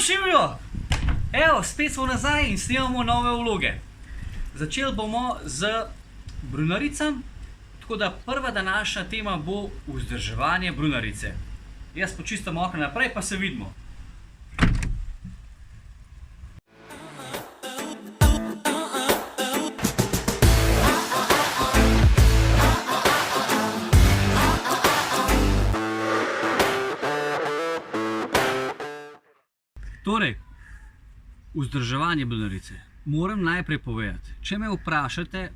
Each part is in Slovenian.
Živjo! Evo, spet smo nazaj in snemamo nove vloge. Začeli bomo z brunaricami, tako da prva današnja tema bo vzdrževanje brunarice. Jaz počistam okno naprej, pa se vidimo. Torej, vzdrževanje brunarice. Moram najprej povedati, če me vprašate,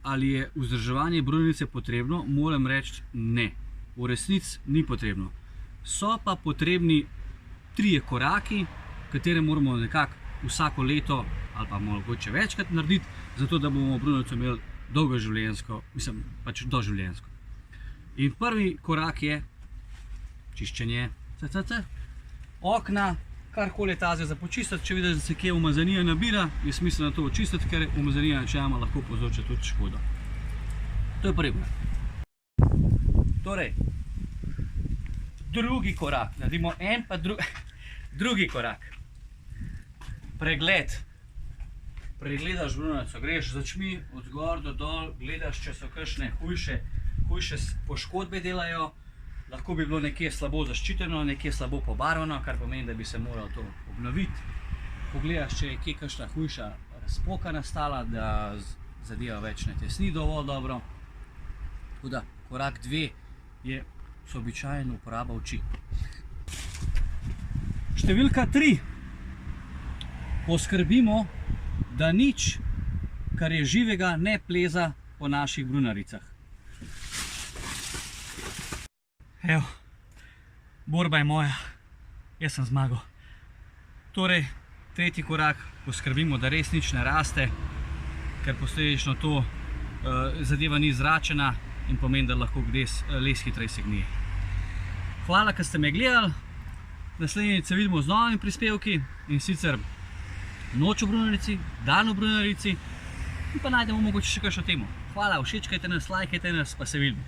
ali je vzdrževanje brunarice potrebno, moram reči ne. V resnici ni potrebno. So pa potrebni 3 koraki, katere moramo nekako vsako leto ali pa mogoče večkrat narediti, zato da bomo brunarico imeli dolgo življenjsko, mislim, pač doživljenjsko. In prvi korak je čiščenje okna, karkoli je tazga za počistiti. Če vidiš, da se kje umazanija nabira, je smiselno to očistiti, ker umazanija načeloma lahko povzroča tudi škodo. To je prvi korak. Torej, drugi korak, naredimo en pa drugi korak. Pregled. Pregledaš brunarico, greš z očmi od zgor do dol, gledaš, če so kakšne hujše poškodbe delajo. Lahko bi bilo nekje slabo zaščiteno, nekje slabo pobarvano, kar pomeni, da bi se moralo to obnoviti. Pogledaš, če je kje kakšna hujša razpoka nastala, da zadeva več ne tesni dovolj dobro. Tako da, korak 2 je običajno uporaba oči. Številka 3. Poskrbimo, da nič, kar je živega, ne pleza po naših brunaricah. Evo, borba je moja, jaz sem zmagal. Torej, tretji korak, poskrbimo, da res nič ne raste, ker posledično to zadeva ni zračena in pomeni, da lahko les hitreje se gnije. Hvala, ker ste me gledali. Naslednjič se vidimo z novimi prispevki, in sicer noč v brunarici, dan v brunarici, in pa najdemo mogoče še kakšno temo. Hvala, všečkajte nas, lajkajte nas, pa se vidimo.